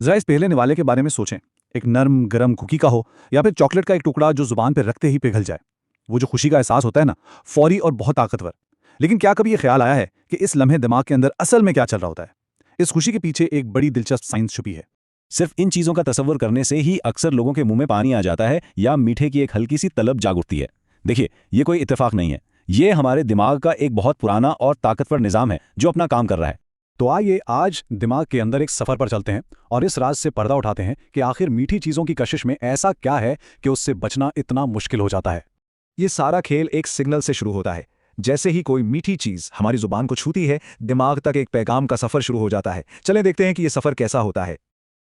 जरा इस पहले निवाले के बारे में सोचें। एक नर्म गरम कुकी का हो या फिर चॉकलेट का एक टुकड़ा जो जुबान पर रखते ही पिघल जाए। वो जो खुशी का एहसास होता है ना, फौरी और बहुत ताकतवर। लेकिन क्या कभी ये ख्याल आया है कि इस लम्हे दिमाग के अंदर असल में क्या चल रहा होता है? इस खुशी के पीछे एक बड़ी दिलचस्प साइंस छुपी है। सिर्फ इन चीज़ों का तसव्वुर करने से ही अक्सर लोगों के मुंह में पानी आ जाता है या मीठे की एक हल्की सी तलब जाग उठती है। देखिए, ये कोई इत्तेफाक नहीं है। ये हमारे दिमाग का एक बहुत पुराना और ताकतवर निज़ाम है जो अपना काम कर रहा है। तो आइए आज दिमाग के अंदर एक सफर पर चलते हैं और इस राज से पर्दा उठाते हैं कि आखिर मीठी चीजों की कशिश में ऐसा क्या है कि उससे बचना इतना मुश्किल हो जाता है। ये सारा खेल एक सिग्नल से शुरू होता है। जैसे ही कोई मीठी चीज हमारी जुबान को छूती है, दिमाग तक एक पैगाम का सफर शुरू हो जाता है। चलें देखते हैं कि ये सफर कैसा होता है।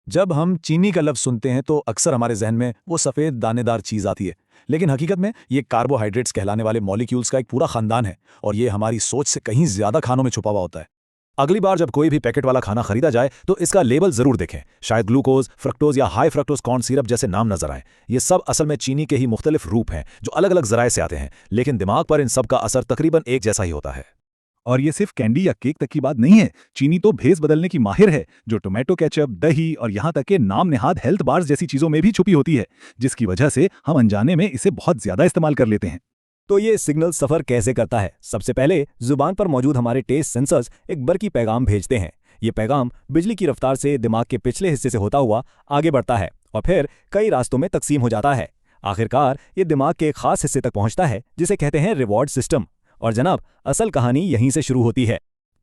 जब हम चीनी का लफ्ज सुनते हैं तो अक्सर हमारे जहन में वो सफेद दानेदार चीज आती है, लेकिन हकीकत में ये कार्बोहाइड्रेट्स कहलाने वाले मॉलिक्यूल्स का एक पूरा खानदान है और ये हमारी सोच से कहीं ज्यादा खानों में छुपा हुआ होता है। अगली बार जब कोई भी पैकेट वाला खाना खरीदा जाए तो इसका लेबल जरूर देखें। शायद ग्लूकोज, फ्रक्टोज या हाई फ्रक्टोज कॉर्न सिरप जैसे नाम नजर आए। ये सब असल में चीनी के ही मुख्तलिफ रूप हैं जो अलग अलग जराए से आते हैं, लेकिन दिमाग पर इन सब का असर तकरीबन एक जैसा ही होता है। और ये सिर्फ कैंडी या केक तक की बात नहीं है। चीनी तो भेस बदलने की माहिर है, जो टोमेटो केचप, दही और यहाँ तक के नाम नेहाद हेल्थ बार्स जैसी चीजों में भी छुपी होती है, जिसकी वजह से हम अनजाने में इसे बहुत ज्यादा इस्तेमाल कर लेते हैं। तो ये सिग्नल सफर कैसे करता है? सबसे पहले जुबान पर मौजूद हमारे टेस्ट सेंसर्स एक बरकी पैगाम भेजते हैं। ये पैगाम बिजली की रफ्तार से दिमाग के पिछले हिस्से से होता हुआ आगे बढ़ता है और फिर कई रास्तों में तकसीम हो जाता है। आखिरकार ये दिमाग के एक खास हिस्से तक पहुंचता है जिसे कहते हैं रिवॉर्ड सिस्टम। और जनाब, असल कहानी यहीं से शुरू होती है।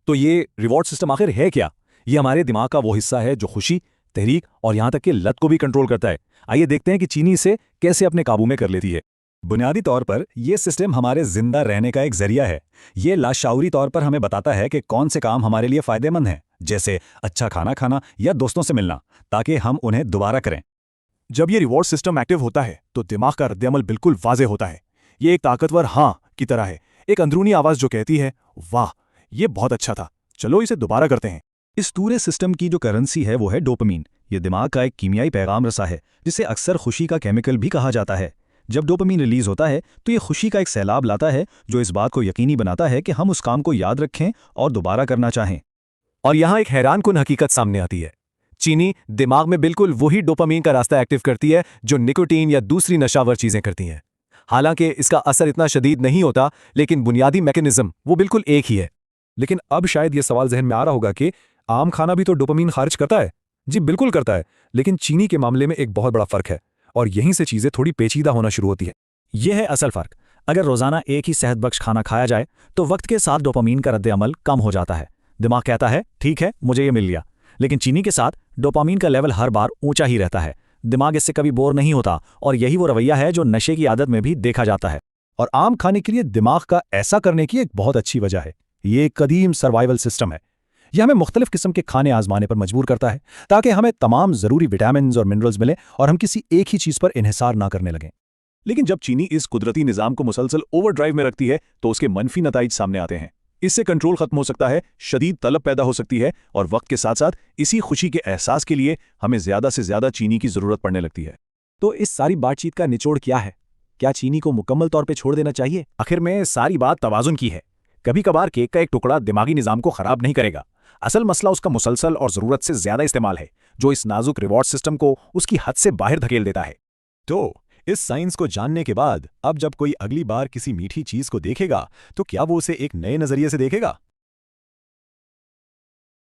तो ये रिवॉर्ड सिस्टम आखिर है क्या? ये हमारे दिमाग का वो हिस्सा है जो खुशी, तहरीक और यहाँ तक कि लत को भी कंट्रोल करता है। आइए देखते हैं कि चीनी इसे कैसे अपने काबू में कर लेती है। बुनियादी तौर पर यह सिस्टम हमारे जिंदा रहने का एक जरिया है। ये लाशऊरी तौर पर हमें बताता है कि कौन से काम हमारे लिए फायदेमंद हैं, जैसे अच्छा खाना खाना या दोस्तों से मिलना, ताकि हम उन्हें दोबारा करें। जब ये रिवॉर्ड सिस्टम एक्टिव होता है तो दिमाग का रद्देअमल बिल्कुल वाज़ेह होता है। ये एक ताकतवर हाँ की तरह है, एक अंदरूनी आवाज जो कहती है, वाह ये बहुत अच्छा था, चलो इसे दोबारा करते हैं। इस पूरे सिस्टम की जो करेंसी है वो है डोपामीन। ये दिमाग का एक कीमियाई पैगाम रसा है जिसे अक्सर खुशी का केमिकल भी कहा जाता है। जब डोपामीन रिलीज होता है तो ये खुशी का एक सैलाब लाता है जो इस बात को यकीनी बनाता है कि हम उस काम को याद रखें और दोबारा करना चाहें। और यहाँ एक हैरानकुन हकीकत सामने आती है। चीनी दिमाग में बिल्कुल वही डोपामीन का रास्ता एक्टिव करती है जो निकोटीन या दूसरी नशावर चीजें करती हैं। हालांकि इसका असर इतना शदीद नहीं होता, लेकिन बुनियादी मैकेनिज्म वो बिल्कुल एक ही है। लेकिन अब शायद ये सवाल जहन में आ रहा होगा कि आम खाना भी तो डोपामीन खारिज करता है। जी बिल्कुल करता है, लेकिन चीनी के मामले में एक बहुत बड़ा फर्क है और यहीं से चीजें थोड़ी पेचीदा होना शुरू होती है। यह है असल फर्क। अगर रोजाना एक ही सेहतबख्श खाना खाया जाए तो वक्त के साथ डोपामीन का रद्द-ए-अमल कम हो जाता है। दिमाग कहता है ठीक है मुझे ये मिल गया, लेकिन चीनी के साथ डोपामीन का लेवल हर बार ऊंचा ही रहता है। दिमाग इससे कभी बोर नहीं होता और यही वो रवैया है जो नशे की आदत में भी देखा जाता है। और आम खाने के लिए दिमाग का ऐसा करने की एक बहुत अच्छी वजह है। ये एक कदीम सर्वाइवल सिस्टम है। यह हमें मुख्तलिफ किस्म के खाने आजमाने पर मजबूर करता है ताकि हमें तमाम ज़रूरी विटामिन और मिनरल्स मिलें और हम किसी एक ही चीज़ पर इन्हिसार ना करने लगें। लेकिन जब चीनी इस कुदरती निज़ाम को मुसलसल ओवरड्राइव में रखती है तो उसके मनफी नताइज सामने आते हैं। इससे कंट्रोल खत्म हो सकता है, शदीद तलब पैदा हो सकती है और वक्त के साथ साथ इसी खुशी के एहसास के लिए हमें ज़्यादा से ज़्यादा चीनी की ज़रूरत पड़ने लगती है। तो इस सारी बातचीत का निचोड़ क्या है? क्या चीनी को मुकम्मल तौर पे छोड़ देना चाहिए? आखिर में सारी बात तवाज़ुन की है। कभी कभार केक का एक टुकड़ा दिमागी निज़ाम को ख़राब नहीं करेगा। असल मसला उसका मुसलसल और ज़रूरत से ज़्यादा इस्तेमाल है जो इस नाजुक रिवॉर्ड सिस्टम को उसकी हद से बाहर धकेल देता है। तो इस साइंस को जानने के बाद अब जब कोई अगली बार किसी मीठी चीज को देखेगा तो क्या वो उसे एक नए नजरिए से देखेगा?